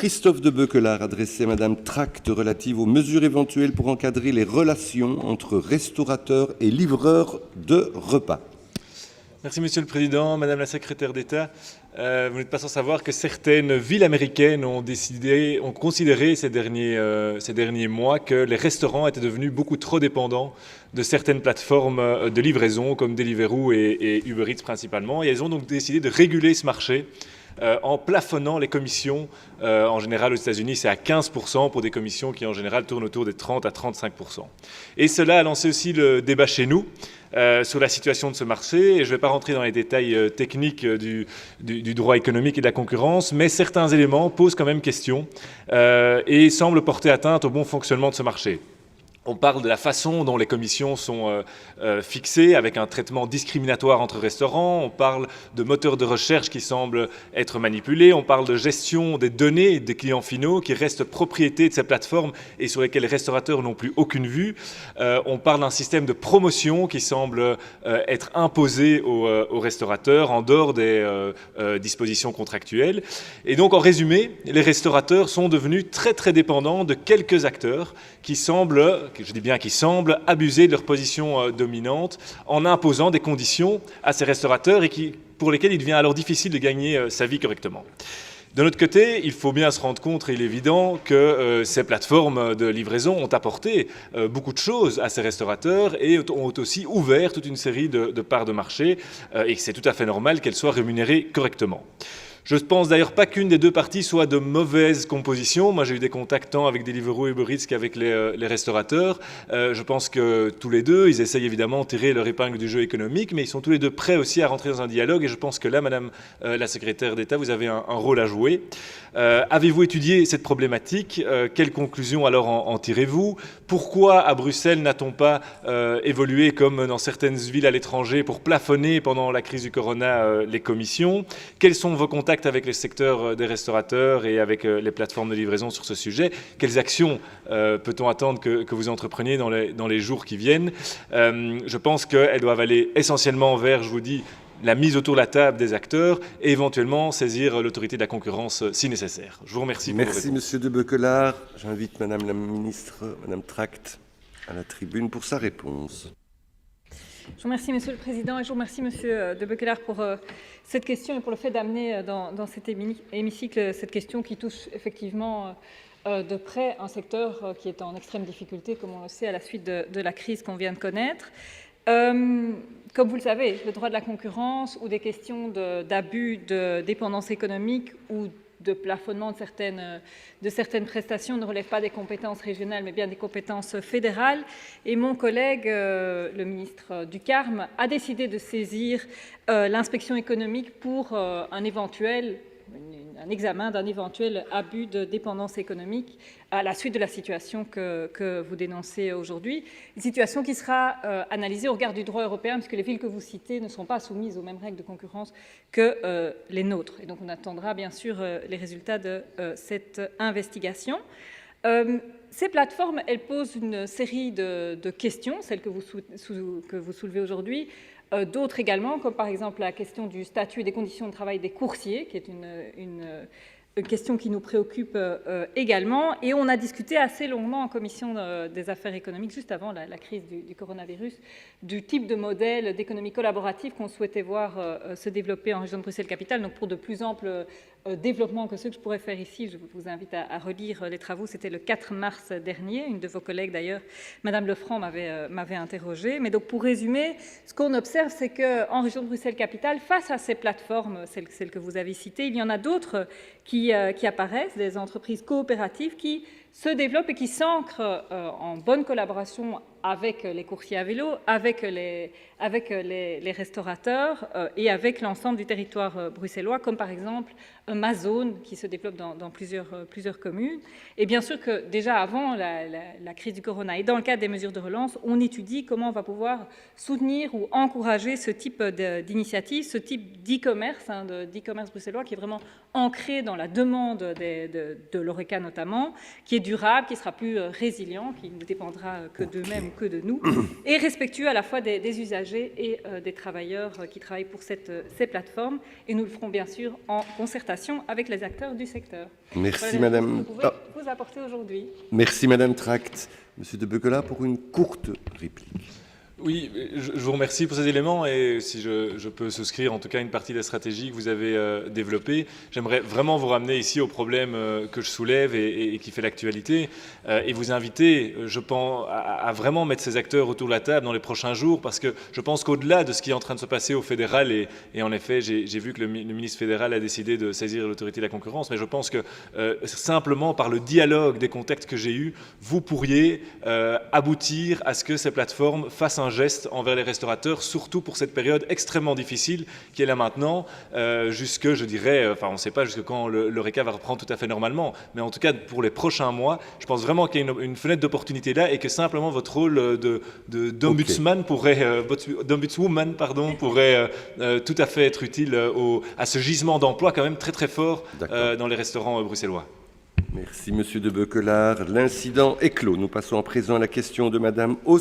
Christophe de Beuquelard adressé à Madame Tract relative aux mesures éventuelles pour encadrer les relations entre restaurateurs et livreurs de repas. Merci Monsieur le Président, Madame la Secrétaire d'État. Vous n'êtes pas sans savoir que certaines villes américaines ont considéré ces derniers mois que les restaurants étaient devenus beaucoup trop dépendants de certaines plateformes de livraison comme Deliveroo et Uber Eats principalement. Et elles ont donc décidé de réguler ce marché en plafonnant les commissions. En général, aux États-Unis, c'est à 15% pour des commissions qui, en général, tournent autour des 30 à 35%. Et cela a lancé aussi le débat chez nous sur la situation de ce marché. Et je ne vais pas rentrer dans les détails techniques du droit économique et de la concurrence, mais certains éléments posent quand même question et semblent porter atteinte au bon fonctionnement de ce marché. On parle de la façon dont les commissions sont fixées, avec un traitement discriminatoire entre restaurants. On parle de moteurs de recherche qui semblent être manipulés. On parle de gestion des données des clients finaux qui restent propriété de ces plateformes et sur lesquelles les restaurateurs n'ont plus aucune vue. On parle d'un système de promotion qui semble être imposé aux restaurateurs en dehors des dispositions contractuelles. Et donc, en résumé, les restaurateurs sont devenus très très dépendants de quelques acteurs qui semblent, je dis bien qui semblent, abuser de leur position dominante en imposant des conditions à ces restaurateurs et pour lesquels il devient alors difficile de gagner sa vie correctement. De notre côté, il faut bien se rendre compte, et il est évident, que ces plateformes de livraison ont apporté beaucoup de choses à ces restaurateurs et ont aussi ouvert toute une série de parts de marché et c'est tout à fait normal qu'elles soient rémunérées correctement. Je ne pense d'ailleurs pas qu'une des deux parties soit de mauvaise composition. Moi, j'ai eu des contacts tant avec Deliveroo et Uber Eats qu'avec les restaurateurs. Je pense que tous les deux, ils essayent évidemment de tirer leur épingle du jeu économique, mais ils sont tous les deux prêts aussi à rentrer dans un dialogue. Et je pense que là, Madame la Secrétaire d'État, vous avez un rôle à jouer. Avez-vous étudié cette problématique? Quelles conclusions alors en tirez-vous? Pourquoi à Bruxelles n'a-t-on pas évolué comme dans certaines villes à l'étranger pour plafonner pendant la crise du corona les commissions? Quels sont vos contacts avec les secteurs des restaurateurs et avec les plateformes de livraison sur ce sujet? Quelles actions peut-on attendre que vous entrepreniez dans les jours qui viennent? Je pense qu'elles doivent aller essentiellement vers, je vous dis, la mise autour de la table des acteurs et éventuellement saisir l'autorité de la concurrence si nécessaire. Je vous remercie. Merci Monsieur de Beuquelard. J'invite Madame la Ministre, Madame Tract, à la tribune pour sa réponse. Je vous remercie Monsieur le Président et je vous remercie Monsieur de Beuquelard pour cette question et pour le fait d'amener dans cet hémicycle cette question qui touche effectivement de près un secteur qui est en extrême difficulté, comme on le sait, à la suite de la crise qu'on vient de connaître. Comme vous le savez, le droit de la concurrence ou des questions d'abus de dépendance économique ou de plafonnement de certaines prestations ne relèvent pas des compétences régionales, mais bien des compétences fédérales. Et mon collègue, le ministre Ducarme, a décidé de saisir l'inspection économique pour un examen d'un éventuel abus de dépendance économique à la suite de la situation que vous dénoncez aujourd'hui. Une situation qui sera analysée au regard du droit européen, puisque les villes que vous citez ne sont pas soumises aux mêmes règles de concurrence que les nôtres. Et donc on attendra bien sûr les résultats de cette investigation. Ces plateformes, elles posent une série de questions, celles que vous soulevez aujourd'hui, d'autres également, comme par exemple la question du statut et des conditions de travail des coursiers, qui est une question qui nous préoccupe également. Et on a discuté assez longuement en commission des affaires économiques, juste avant la crise du coronavirus, du type de modèle d'économie collaborative qu'on souhaitait voir se développer en région de Bruxelles-Capitale. Donc pour de plus amples développement que ceux que je pourrais faire ici, je vous invite à relire les travaux. C'était le 4 mars dernier. Une de vos collègues, d'ailleurs, Madame Lefranc, m'avait interrogée. Mais donc, pour résumer, ce qu'on observe, c'est qu'en région de Bruxelles-Capitale, face à ces plateformes, celles que vous avez citées, il y en a d'autres qui apparaissent, des entreprises coopératives qui se développent et qui s'ancrent en bonne collaboration avec les coursiers à vélo, avec les restaurateurs et avec l'ensemble du territoire bruxellois, comme par exemple Amazon qui se développe dans plusieurs communes. Et bien sûr que déjà avant la crise du corona et dans le cadre des mesures de relance, on étudie comment on va pouvoir soutenir ou encourager ce type d'initiative, ce type d'e-commerce, d'e-commerce bruxellois qui est vraiment ancré dans la demande de l'ORECA notamment, qui est durable, qui sera plus résilient, qui ne dépendra que d'eux-mêmes attendent que de nous, et respectueux à la fois des usagers et des travailleurs qui travaillent pour ces plateformes. Et nous le ferons bien sûr en concertation avec les acteurs du secteur. Merci, Voilà madame. ce que vous pouvez vous apporter aujourd'hui. Merci, madame Tract. Monsieur de Bequelard pour une courte réplique. Oui, je vous remercie pour ces éléments et si je peux souscrire en tout cas une partie de la stratégie que vous avez développée, j'aimerais vraiment vous ramener ici au problème que je soulève et qui fait l'actualité et vous inviter, je pense, à vraiment mettre ces acteurs autour de la table dans les prochains jours parce que je pense qu'au-delà de ce qui est en train de se passer au fédéral et en effet j'ai vu que le ministre fédéral a décidé de saisir l'autorité de la concurrence, mais je pense que simplement par le dialogue des contacts que j'ai eus, vous pourriez aboutir à ce que ces plateformes fassent un geste envers les restaurateurs, surtout pour cette période extrêmement difficile qui est là maintenant, jusque, je dirais, enfin on ne sait pas jusque quand le RECA va reprendre tout à fait normalement, mais en tout cas pour les prochains mois, je pense vraiment qu'il y a une fenêtre d'opportunité là et que simplement votre rôle d'ombudsman pourrait, d'ombudswoman pardon, pourrait tout à fait être utile à ce gisement d'emploi quand même très très fort dans les restaurants bruxellois. Merci, monsieur de Bequelard. L'incident est clos. Nous passons à présent à la question de madame Os.